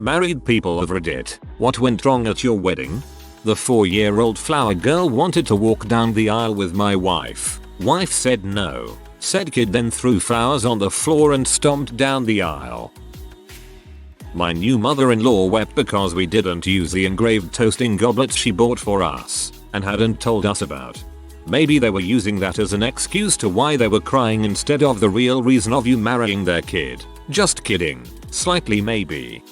Married people of Reddit, what went wrong at your wedding? The 4-year-old flower girl wanted to walk down the aisle with my wife. Wife said no. Said kid then threw flowers on the floor and stomped down the aisle. My new mother-in-law wept because we didn't use the engraved toasting goblets she bought for us and hadn't told us about. Maybe they were using that as an excuse to why they were crying instead of the real reason of you marrying their kid. Just kidding. Slightly maybe.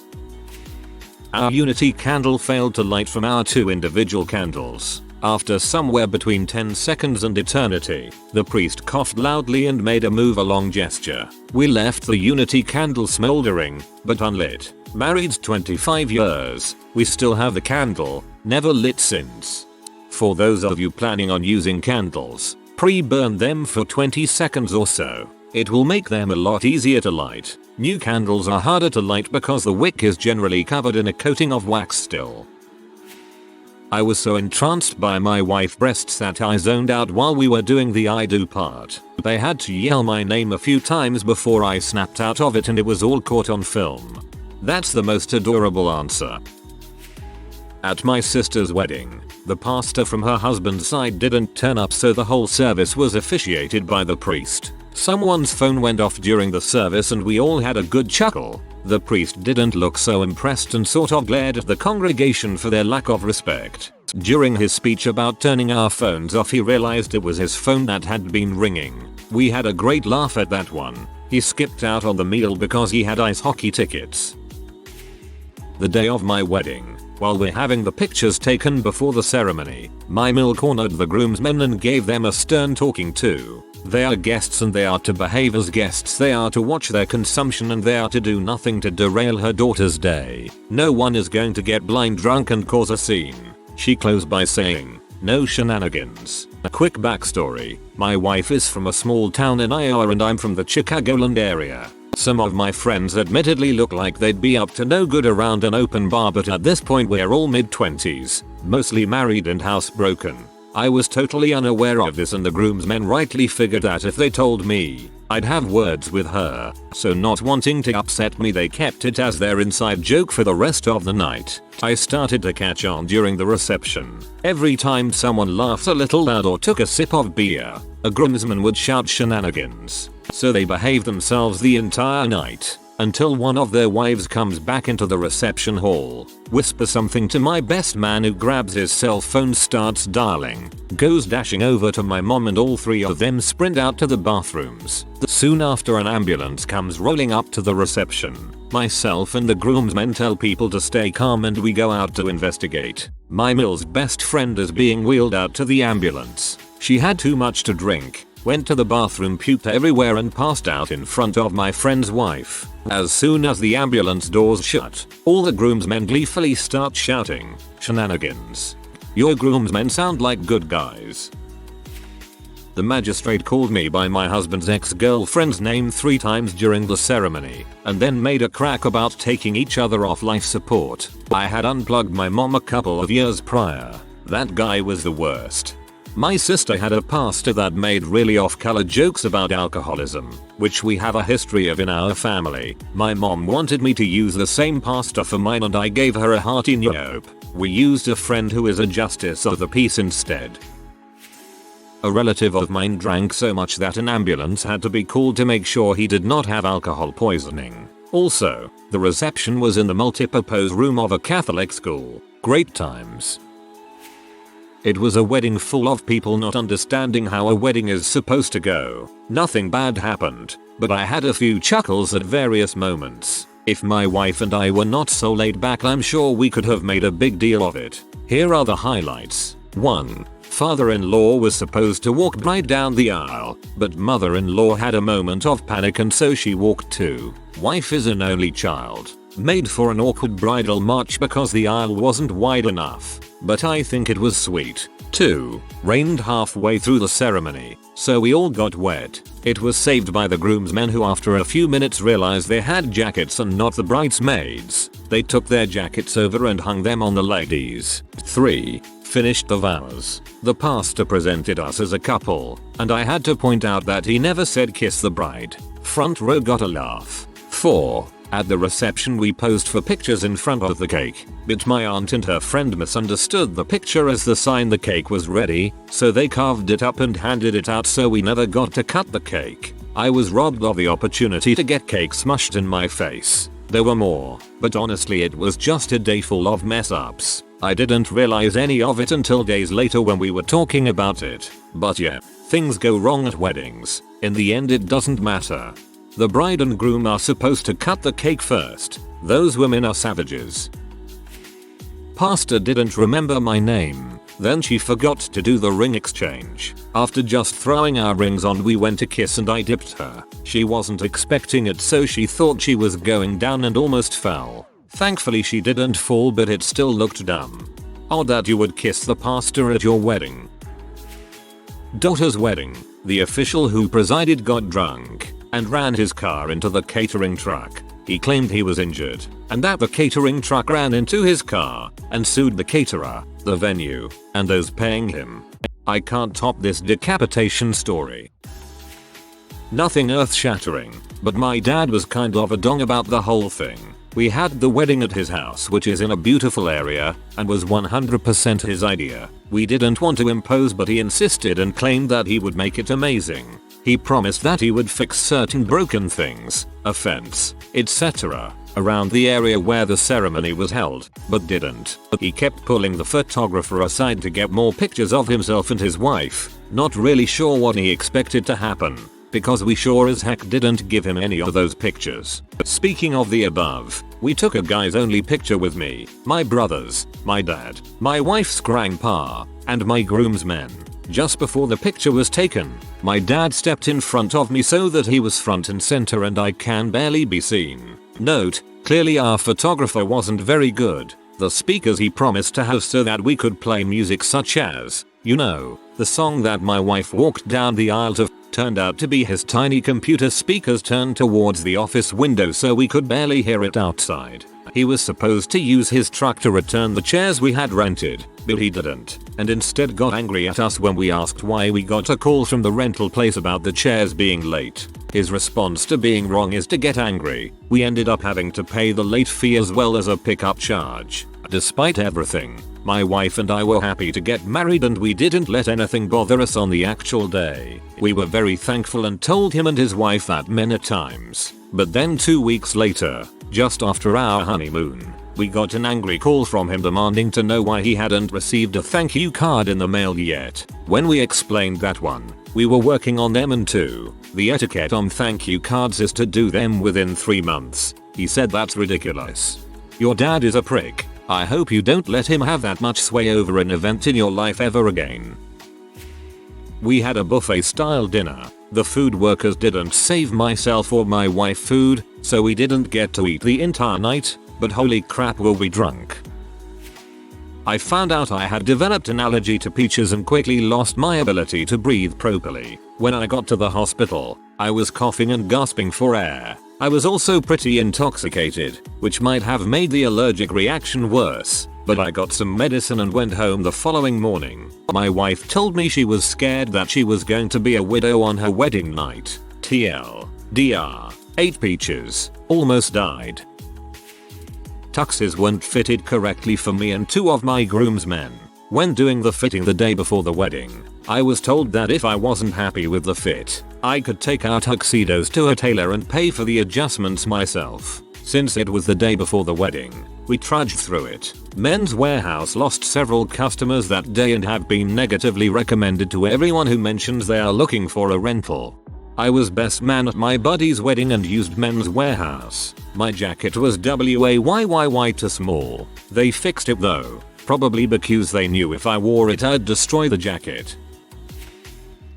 Our unity candle failed to light from our 2 individual candles. After somewhere between 10 seconds and eternity, the priest coughed loudly and made a move along gesture. We left the unity candle smoldering, but unlit. Married 25 years, we still have the candle, never lit since. For those of you planning on using candles, pre-burn them for 20 seconds or so. It will make them a lot easier to light. New candles are harder to light because the wick is generally covered in a coating of wax still. I was so entranced by my wife's breasts that I zoned out while we were doing the I do part. They had to yell my name a few times before I snapped out of it and it was all caught on film. That's the most adorable answer. At my sister's wedding, the pastor from her husband's side didn't turn up, so the whole service was officiated by the priest. Someone's phone went off during the service and we all had a good chuckle. The priest didn't look so impressed and sort of glared at the congregation for their lack of respect. During his speech about turning our phones off, he realized it was his phone that had been ringing. We had a great laugh at that one. He skipped out on the meal because he had ice hockey tickets. The day of my wedding, while we're having the pictures taken before the ceremony, my mill cornered the groomsmen and gave them a stern talking to. They are guests and they are to behave as guests, they are to watch their consumption and they are to do nothing to derail her daughter's day. No one is going to get blind drunk and cause a scene. She closed by saying, no shenanigans. A quick backstory, my wife is from a small town in Iowa and I'm from the Chicagoland area. Some of my friends admittedly look like they'd be up to no good around an open bar, but at this point we're all mid-20s, mostly married and housebroken. I was totally unaware of this and the groomsmen rightly figured that if they told me, I'd have words with her, so not wanting to upset me they kept it as their inside joke for the rest of the night. I started to catch on during the reception. Every time someone laughed a little loud or took a sip of beer, a groomsman would shout shenanigans. So they behaved themselves the entire night, until one of their wives comes back into the reception hall, whispers something to my best man who grabs his cell phone, starts dialing, goes dashing over to my mom and all 3 of them sprint out to the bathrooms. Soon after an ambulance comes rolling up to the reception. Myself and the groomsmen tell people to stay calm and we go out to investigate. My mill's best friend is being wheeled out to the ambulance. She had too much to drink, went to the bathroom, puked everywhere and passed out in front of my friend's wife. As soon as the ambulance doors shut, all the groomsmen gleefully start shouting, shenanigans. Your groomsmen sound like good guys. The magistrate called me by my husband's ex-girlfriend's name 3 times during the ceremony, and then made a crack about taking each other off life support. I had unplugged my mom a couple of years prior. That guy was the worst. My sister had a pastor that made really off-color jokes about alcoholism, which we have a history of in our family. My mom wanted me to use the same pastor for mine and I gave her a hearty nope. We used a friend who is a justice of the peace instead. A relative of mine drank so much that an ambulance had to be called to make sure he did not have alcohol poisoning. Also, the reception was in the multipurpose room of a Catholic school. Great times. It was a wedding full of people not understanding how a wedding is supposed to go. Nothing bad happened, but I had a few chuckles at various moments. If my wife and I were not so laid back, I'm sure we could have made a big deal of it. Here are the highlights. 1. Father-in-law was supposed to walk bride down the aisle, but mother-in-law had a moment of panic and so she walked too. Wife is an only child. Made for an awkward bridal march because the aisle wasn't wide enough, but I think it was sweet. 2. Rained halfway through the ceremony, so we all got wet. It was saved by the groomsmen who after a few minutes realized they had jackets and not the bridesmaids. They took their jackets over and hung them on the ladies. 3. Finished the vows. The pastor presented us as a couple, and I had to point out that he never said kiss the bride. Front row got a laugh. 4. At the reception we posed for pictures in front of the cake, but my aunt and her friend misunderstood the picture as the sign the cake was ready, so they carved it up and handed it out, so we never got to cut the cake. I was robbed of the opportunity to get cake smushed in my face. There were more, but honestly it was just a day full of mess ups. I didn't realize any of it until days later when we were talking about it. But yeah, things go wrong at weddings. In the end it doesn't matter. The bride and groom are supposed to cut the cake first. Those women are savages. Pastor didn't remember my name. Then she forgot to do the ring exchange. After just throwing our rings on, we went to kiss and I dipped her. She wasn't expecting it, so she thought she was going down and almost fell. Thankfully she didn't fall, but it still looked dumb. Odd that you would kiss the pastor at your wedding. Daughter's wedding. The official who presided got drunk and ran his car into the catering truck. He claimed he was injured and that the catering truck ran into his car and sued the caterer, the venue, and those paying him. I can't top this decapitation story. Nothing earth-shattering, but my dad was kind of a dong about the whole thing. We had the wedding at his house, which is in a beautiful area, and was 100% his idea. We didn't want to impose, but he insisted and claimed that he would make it amazing. He promised that he would fix certain broken things, a fence, etc., around the area where the ceremony was held, but didn't. He kept pulling the photographer aside to get more pictures of himself and his wife, not really sure what he expected to happen, because we sure as heck didn't give him any of those pictures. Speaking of the above, we took a guys only picture with me, my brothers, my dad, my wife's grandpa, and my groomsmen. Just before the picture was taken, my dad stepped in front of me so that he was front and center and I can barely be seen. Note, clearly our photographer wasn't very good. The speakers he promised to have so that we could play music such as, you know, the song that my wife walked down the aisle to, turned out to be his tiny computer speakers turned towards the office window so we could barely hear it outside. He was supposed to use his truck to return the chairs we had rented, but he didn't, and instead got angry at us when we asked why we got a call from the rental place about the chairs being late. His response to being wrong is to get angry. We ended up having to pay the late fee as well as a pickup charge. Despite everything, my wife and I were happy to get married and we didn't let anything bother us on the actual day. We were very thankful and told him and his wife that many times. But then 2 weeks later, just after our honeymoon, we got an angry call from him demanding to know why he hadn't received a thank you card in the mail yet. When we explained that we were working on them, and the etiquette on thank you cards is to do them within 3 months. He said that's ridiculous. Your dad is a prick. I hope you don't let him have that much sway over an event in your life ever again. We had a buffet style dinner. The food workers didn't save myself or my wife food, so we didn't get to eat the entire night, but holy crap were we drunk. I found out I had developed an allergy to peaches and quickly lost my ability to breathe properly. When I got to the hospital, I was coughing and gasping for air. I was also pretty intoxicated, which might have made the allergic reaction worse, but I got some medicine and went home the following morning. My wife told me she was scared that she was going to be a widow on her wedding night. TLDR. 8 peaches. Almost died. Tuxes weren't fitted correctly for me and 2 of my groomsmen. When doing the fitting the day before the wedding, I was told that if I wasn't happy with the fit, I could take our tuxedos to a tailor and pay for the adjustments myself. Since it was the day before the wedding, we trudged through it. Men's Warehouse lost several customers that day and have been negatively recommended to everyone who mentions they are looking for a rental. I was best man at my buddy's wedding and used Men's Warehouse. My jacket was way too small. They fixed it though, probably because they knew if I wore it I'd destroy the jacket.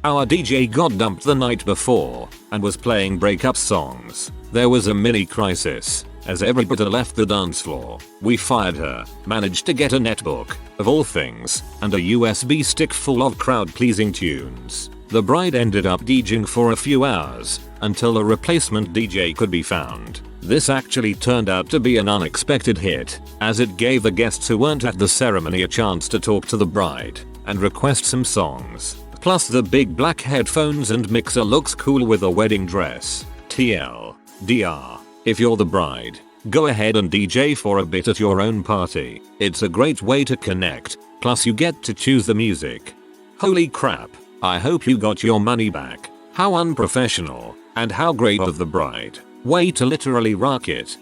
Our DJ got dumped the night before and was playing breakup songs. There was a mini crisis as everybody left the dance floor. We fired her, managed to get a netbook, of all things, and a USB stick full of crowd-pleasing tunes. The bride ended up DJing for a few hours until a replacement DJ could be found. This actually turned out to be an unexpected hit, as it gave the guests who weren't at the ceremony a chance to talk to the bride and request some songs. Plus the big black headphones and mixer looks cool with a wedding dress. TLDR. If you're the bride, go ahead and DJ for a bit at your own party. It's a great way to connect, plus you get to choose the music. Holy crap, I hope you got your money back. How unprofessional, and how great of the bride. Way to literally rock it.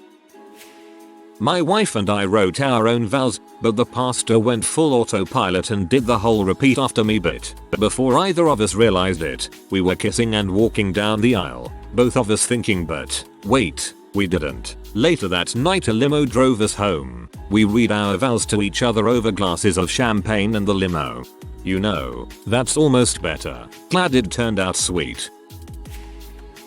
My wife and I wrote our own vows, but the pastor went full autopilot and did the whole repeat after me bit. Before either of us realized it, we were kissing and walking down the aisle, both of us thinking, but wait, we didn't. Later that night a limo drove us home. We read our vows to each other over glasses of champagne in the limo. You know, that's almost better. Glad it turned out sweet.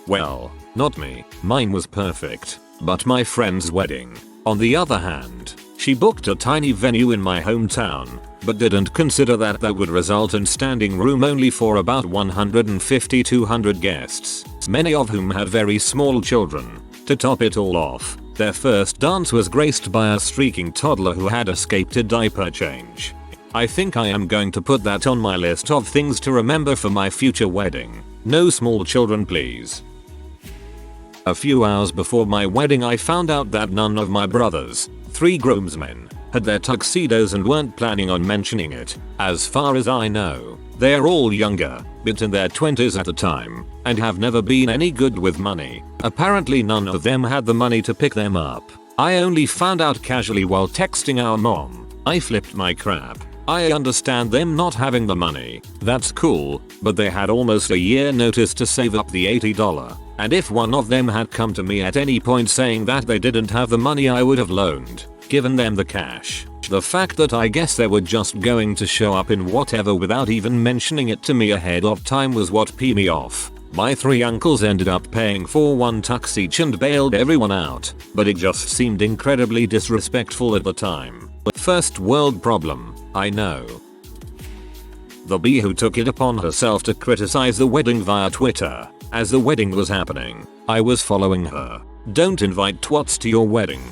Well, not me, mine was perfect, but my friend's wedding, on the other hand, she booked a tiny venue in my hometown, but didn't consider that would result in standing room only for about 150-200 guests, many of whom had very small children. To top it all off, their first dance was graced by a streaking toddler who had escaped a diaper change. I think I am going to put that on my list of things to remember for my future wedding. No small children please. A few hours before my wedding I found out that none of my brothers, 3 groomsmen, had their tuxedos and weren't planning on mentioning it. As far as I know, they are all younger, but in their 20s at the time, and have never been any good with money. Apparently none of them had the money to pick them up. I only found out casually while texting our mom. I flipped my crap. I understand them not having the money, that's cool, but they had almost a year notice to save up the $80. And if one of them had come to me at any point saying that they didn't have the money I would have loaned, given them the cash. The fact that I guess they were just going to show up in whatever without even mentioning it to me ahead of time was what peed me off. My 3 uncles ended up paying for 1 tux each and bailed everyone out, but it just seemed incredibly disrespectful at the time. First world problem, I know. The bee who took it upon herself to criticize the wedding via Twitter. As the wedding was happening, I was following her. Don't invite twats to your wedding.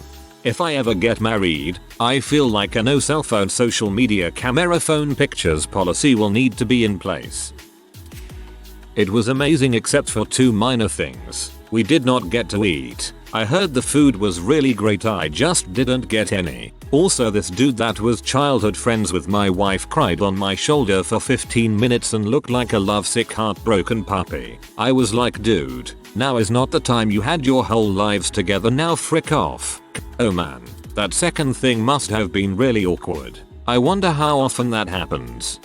If I ever get married, I feel like a no cell phone social media camera phone pictures policy will need to be in place. It was amazing except for 2 minor things. We did not get to eat. I heard the food was really great, I just didn't get any. Also this dude that was childhood friends with my wife cried on my shoulder for 15 minutes and looked like a lovesick heartbroken puppy. I was like, dude, now is not the time, you had your whole lives together, now frick off. Oh man, that second thing must have been really awkward. I wonder how often that happens.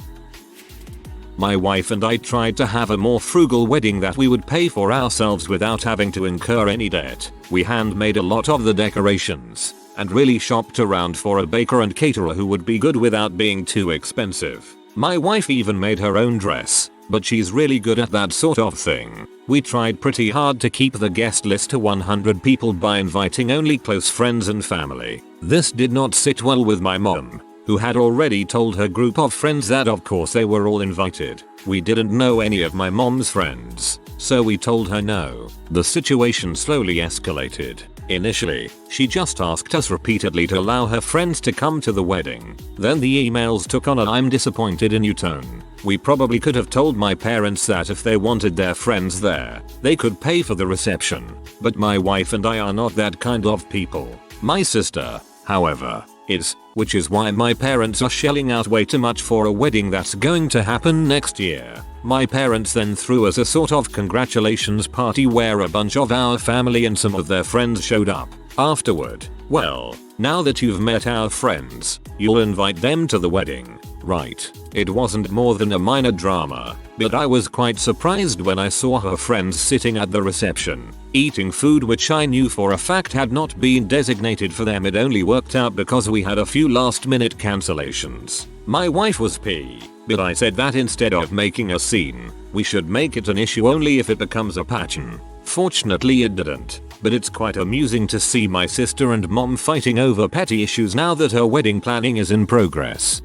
My wife and I tried to have a more frugal wedding that we would pay for ourselves without having to incur any debt. We handmade a lot of the decorations and really shopped around for a baker and caterer who would be good without being too expensive. My wife even made her own dress, but she's really good at that sort of thing. We tried pretty hard to keep the guest list to 100 people by inviting only close friends and family. This did not sit well with my mom, who had already told her group of friends that of course they were all invited. We didn't know any of my mom's friends, so we told her no. The situation slowly escalated. Initially, she just asked us repeatedly to allow her friends to come to the wedding. Then the emails took on a "I'm disappointed in you" tone. We probably could have told my parents that if they wanted their friends there, they could pay for the reception. But my wife and I are not that kind of people. My sister, however, is, which is why my parents are shelling out way too much for a wedding that's going to happen next year. My parents then threw us a sort of congratulations party where a bunch of our family and some of their friends showed up. Afterward, well, now that you've met our friends, you'll invite them to the wedding, right? It wasn't more than a minor drama, but I was quite surprised when I saw her friends sitting at the reception, eating food which I knew for a fact had not been designated for them. It only worked out because we had a few last minute cancellations. My wife was pissed, but I said that instead of making a scene, we should make it an issue only if it becomes a pattern. Fortunately it didn't, but it's quite amusing to see my sister and mom fighting over petty issues now that her wedding planning is in progress.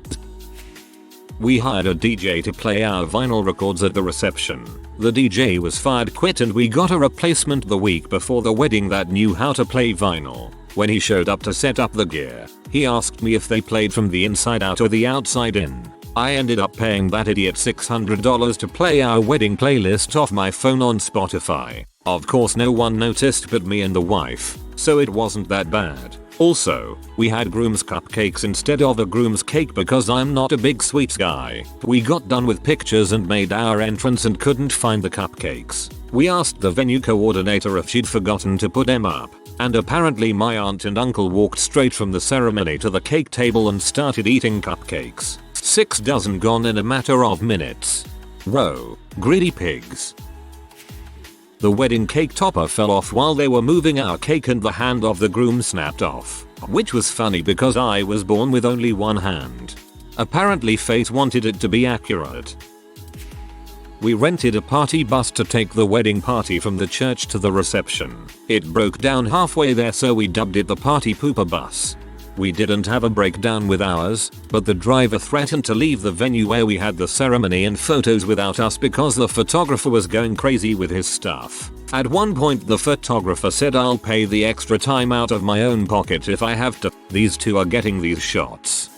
We hired a DJ to play our vinyl records at the reception. The DJ was fired, quit, and we got a replacement the week before the wedding that knew how to play vinyl. When he showed up to set up the gear, he asked me if they played from the inside out or the outside in. I ended up paying that idiot $600 to play our wedding playlist off my phone on Spotify. Of course no one noticed but me and the wife, so it wasn't that bad. Also, we had groom's cupcakes instead of a groom's cake because I'm not a big sweets guy. We got done with pictures and made our entrance and couldn't find the cupcakes. We asked the venue coordinator if she'd forgotten to put them up, and apparently my aunt and uncle walked straight from the ceremony to the cake table and started eating cupcakes. 6 dozen gone in a matter of minutes. Row, greedy pigs. The wedding cake topper fell off while they were moving our cake and the hand of the groom snapped off, which was funny because I was born with only one hand. Apparently fate wanted it to be accurate. We rented a party bus to take the wedding party from the church to the reception. It broke down halfway there, so we dubbed it the party pooper bus. We didn't have a breakdown with ours, but the driver threatened to leave the venue where we had the ceremony and photos without us because the photographer was going crazy with his stuff. At one point the photographer said I'll pay the extra time out of my own pocket if I have to. These two are getting these shots.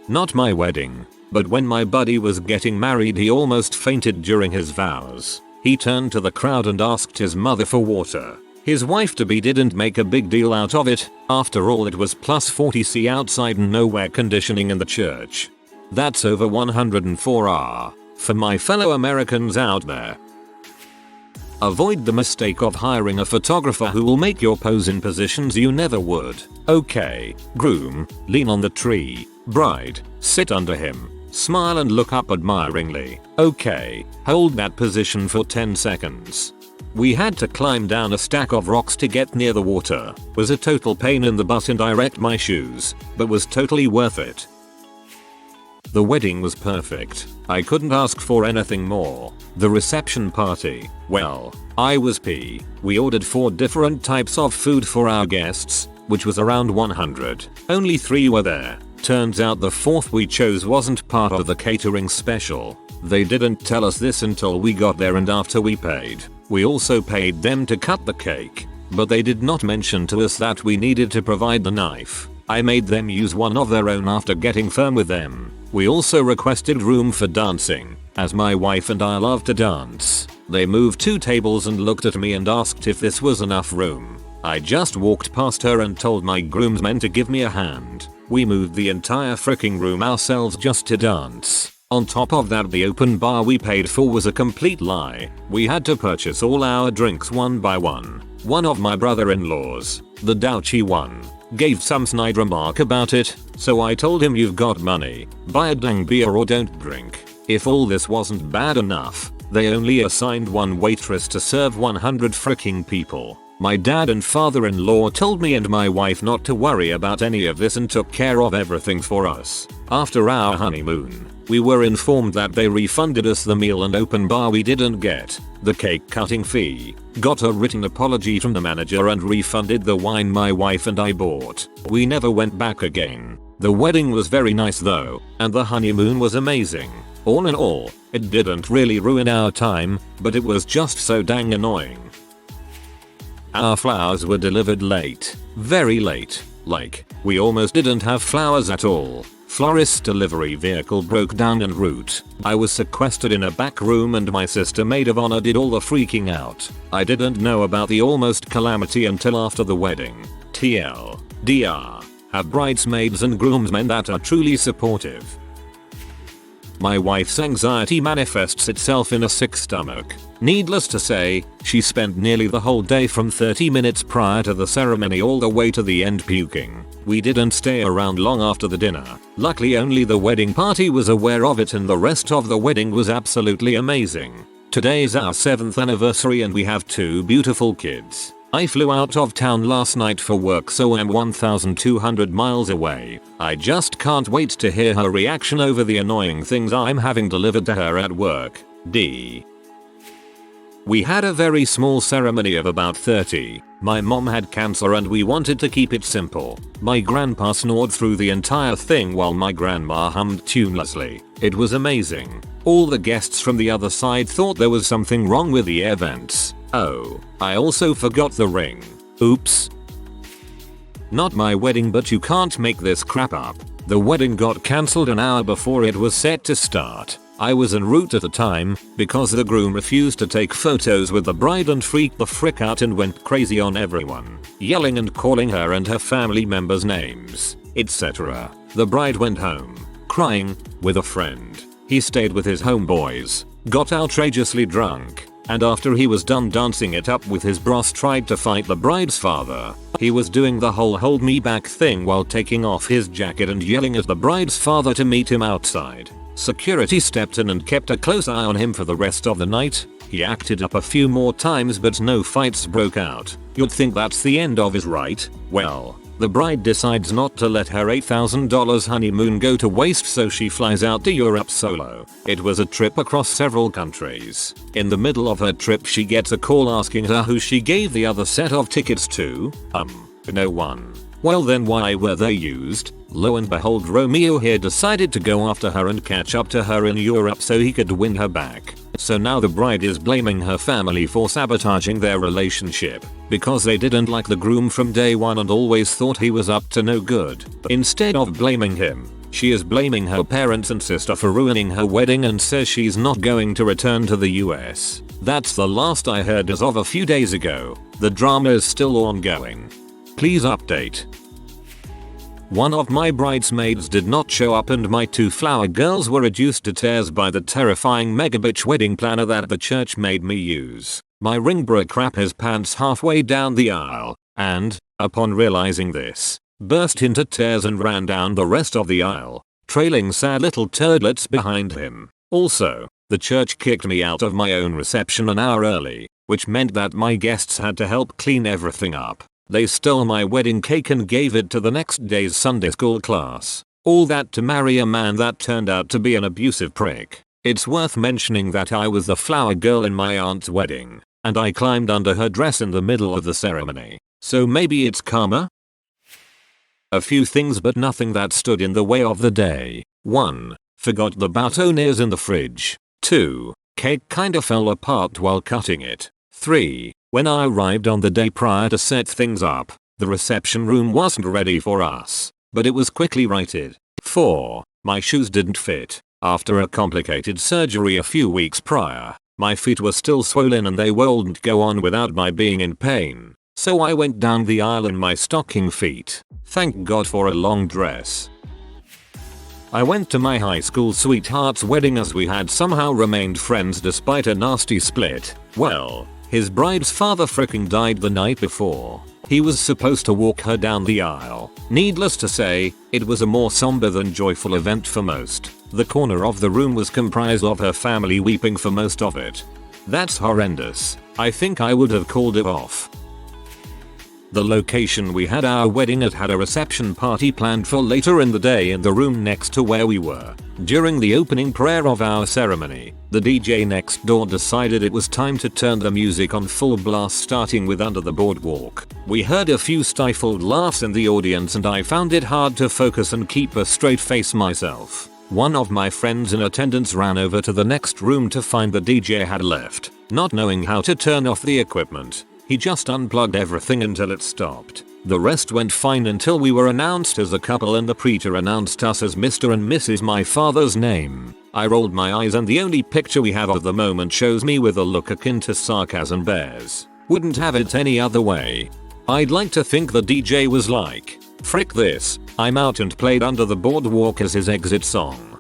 Not my wedding, but when my buddy was getting married he almost fainted during his vows. He turned to the crowd and asked his mother for water. His wife-to-be didn't make a big deal out of it. After all, it was plus 40°C outside and no air conditioning in the church. That's over 104 for my fellow Americans out there. Avoid the mistake of hiring a photographer who will make your pose in positions you never would. Okay, groom, lean on the tree. Bride, sit under him. Smile and look up admiringly. Okay, hold that position for 10 seconds. We had to climb down a stack of rocks to get near the water. Was a total pain in the butt and I wrecked my shoes, but was totally worth it. The wedding was perfect. I couldn't ask for anything more. The reception party, well, I was P. We ordered 4 different types of food for our guests, which was around 100. Only 3 were there. Turns out the 4th we chose wasn't part of the catering special. They didn't tell us this until we got there and after we paid. We also paid them to cut the cake, but they did not mention to us that we needed to provide the knife. I made them use one of their own after getting firm with them. We also requested room for dancing, as my wife and I love to dance. They moved 2 tables and looked at me and asked if this was enough room. I just walked past her and told my groomsmen to give me a hand. We moved the entire freaking room ourselves just to dance. On top of that, the open bar we paid for was a complete lie. We had to purchase all our drinks one by one. One of my brother-in-laws, the douchy one, gave some snide remark about it, so I told him you've got money, buy a dang beer or don't drink. If all this wasn't bad enough, they only assigned one waitress to serve 100 freaking people. My dad and father-in-law told me and my wife not to worry about any of this and took care of everything for us. After our honeymoon, we were informed that they refunded us the meal and open bar we didn't get, the cake cutting fee, got a written apology from the manager and refunded the wine my wife and I bought. We never went back again. The wedding was very nice though, and the honeymoon was amazing. All in all, it didn't really ruin our time, but it was just so dang annoying. Our flowers were delivered late. Very late. Like, we almost didn't have flowers at all. Florist's delivery vehicle broke down en route. I was sequestered in a back room and my sister maid of honor did all the freaking out. I didn't know about the almost calamity until after the wedding. TL. DR. Have bridesmaids and groomsmen that are truly supportive. My wife's anxiety manifests itself in a sick stomach. Needless to say, she spent nearly the whole day from 30 minutes prior to the ceremony all the way to the end puking. We didn't stay around long after the dinner. Luckily only the wedding party was aware of it and the rest of the wedding was absolutely amazing. Today's our 7th anniversary and we have 2 beautiful kids. I flew out of town last night for work, so I'm 1,200 miles away. I just can't wait to hear her reaction over the annoying things I'm having delivered to her at work. D. We had a very small ceremony of about 30. My mom had cancer and we wanted to keep it simple. My grandpa snored through the entire thing while my grandma hummed tunelessly. It was amazing. All the guests from the other side thought there was something wrong with the air vents. Oh, I also forgot the ring. Oops. Not my wedding, but you can't make this crap up. The wedding got cancelled an hour before it was set to start. I was en route at the time because the groom refused to take photos with the bride and freaked the frick out and went crazy on everyone, yelling and calling her and her family members names, etc. The bride went home, crying, with a friend. He stayed with his homeboys, got outrageously drunk, and after he was done dancing it up with his bros tried to fight the bride's father. He was doing the whole hold me back thing while taking off his jacket and yelling at the bride's father to meet him outside. Security stepped in and kept a close eye on him for the rest of the night. He acted up a few more times but no fights broke out. You'd think that's the end of his right? Well, the bride decides not to let her $8,000 honeymoon go to waste, so she flies out to Europe solo. It was a trip across several countries. In the middle of her trip she gets a call asking her who she gave the other set of tickets to. No one. Well then why were they used? Lo and behold, Romeo here decided to go after her and catch up to her in Europe so he could win her back. So now the bride is blaming her family for sabotaging their relationship because they didn't like the groom from day one and always thought he was up to no good. Instead of blaming him, she is blaming her parents and sister for ruining her wedding and says she's not going to return to the US. That's the last I heard as of a few days ago. The drama is still ongoing. Please update. One of my bridesmaids did not show up and my 2 flower girls were reduced to tears by the terrifying megabitch wedding planner that the church made me use. My ring bearer crap his pants halfway down the aisle and, upon realizing this, burst into tears and ran down the rest of the aisle, trailing sad little turdlets behind him. Also, the church kicked me out of my own reception an hour early, which meant that my guests had to help clean everything up. They stole my wedding cake and gave it to the next day's Sunday school class. All that to marry a man that turned out to be an abusive prick. It's worth mentioning that I was the flower girl in my aunt's wedding, and I climbed under her dress in the middle of the ceremony. So maybe it's karma? A few things but nothing that stood in the way of the day. 1. Forgot the boutonnières in the fridge. 2. Cake kinda fell apart while cutting it. 3. When I arrived on the day prior to set things up, the reception room wasn't ready for us, but it was quickly righted. 4. My shoes didn't fit. After a complicated surgery a few weeks prior, my feet were still swollen and they wouldn't go on without my being in pain, so I went down the aisle in my stocking feet. Thank God for a long dress. I went to my high school sweetheart's wedding as we had somehow remained friends despite a nasty split. Well, his bride's father fricking died the night before. He was supposed to walk her down the aisle. Needless to say, it was a more somber than joyful event for most. The corner of the room was comprised of her family weeping for most of it. That's horrendous. I think I would have called it off. The location we had our wedding at had a reception party planned for later in the day in the room next to where we were. During the opening prayer of our ceremony, the DJ next door decided it was time to turn the music on full blast, starting with Under the Boardwalk. We heard a few stifled laughs in the audience and I found it hard to focus and keep a straight face myself. One of my friends in attendance ran over to the next room to find the DJ had left. Not knowing how to turn off the equipment, he just unplugged everything until it stopped. The rest went fine until we were announced as a couple and the preacher announced us as Mr. and Mrs. my father's name. I rolled my eyes and the only picture we have of the moment shows me with a look akin to sarcasm bears. Wouldn't have it any other way. I'd like to think the DJ was like, frick this, I'm out, and played Under the Boardwalk as his exit song.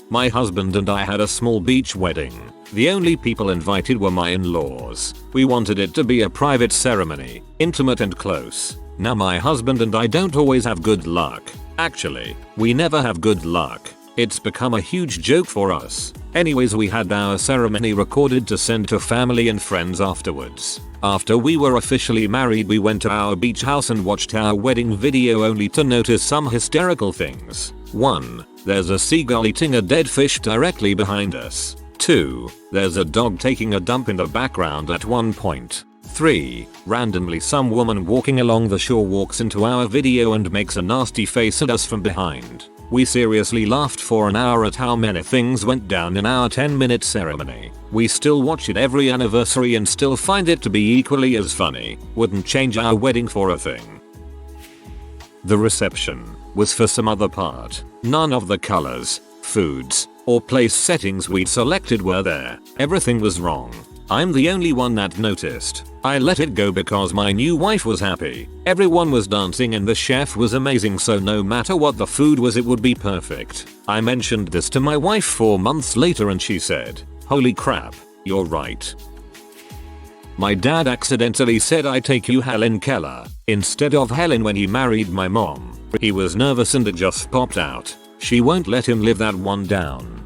My husband and I had a small beach wedding. The only people invited were my in-laws. We wanted it to be a private ceremony, intimate and close. Now my husband and I don't always have good luck. Actually, we never have good luck. It's become a huge joke for us. Anyways, we had our ceremony recorded to send to family and friends afterwards. After we were officially married, we went to our beach house and watched our wedding video only to notice some hysterical things. 1. There's a seagull eating a dead fish directly behind us. 2. There's a dog taking a dump in the background at one point. 3. Randomly some woman walking along the shore walks into our video and makes a nasty face at us from behind. We seriously laughed for an hour at how many things went down in our 10-minute ceremony. We still watch it every anniversary and still find it to be equally as funny. Wouldn't change our wedding for a thing. The reception was for some other part. None of the colors, foods, or place settings we'd selected were there. Everything was wrong. I'm the only one that noticed. I let it go because my new wife was happy. Everyone was dancing and the chef was amazing, so no matter what the food was it would be perfect. I mentioned this to my wife 4 months later and she said, "Holy crap, you're right." My dad accidentally said I take you Helen Keller instead of Helen when he married my mom. He was nervous and it just popped out. She won't let him live that one down.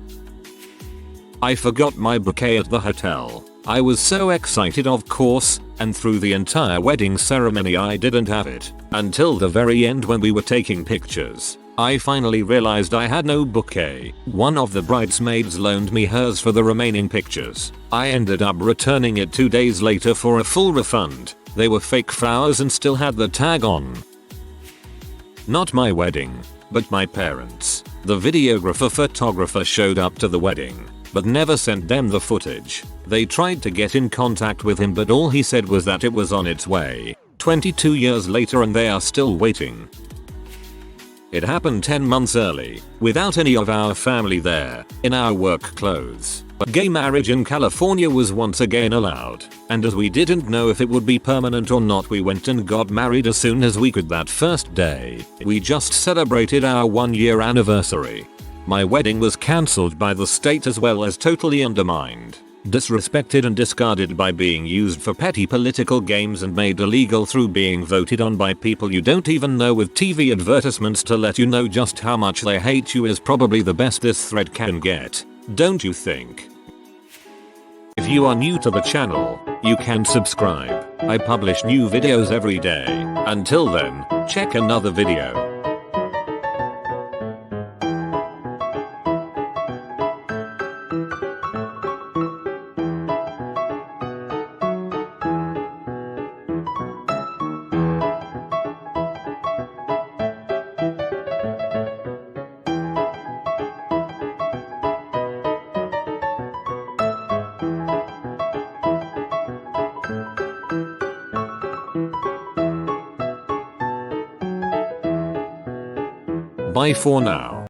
I forgot my bouquet at the hotel. I was so excited, of course, and through the entire wedding ceremony I didn't have it until the very end when we were taking pictures. I finally realized I had no bouquet. One of the bridesmaids loaned me hers for the remaining pictures. I ended up returning it 2 days later for a full refund. They were fake flowers and still had the tag on. Not my wedding, but my parents'. The videographer photographer showed up to the wedding, but never sent them the footage. They tried to get in contact with him but all he said was that it was on its way. 22 years later and they are still waiting. It happened 10 months early, without any of our family there, in our work clothes. But gay marriage in California was once again allowed, and as we didn't know if it would be permanent or not, we went and got married as soon as we could that first day. We just celebrated our 1-year anniversary. My wedding was cancelled by the state as well as totally undermined, disrespected and discarded by being used for petty political games and made illegal through being voted on by people you don't even know with TV advertisements to let you know just how much they hate you is probably the best this thread can get. Don't you think? If you are new to the channel, you can subscribe. I publish new videos every day. Until then, check another video. Bye for now.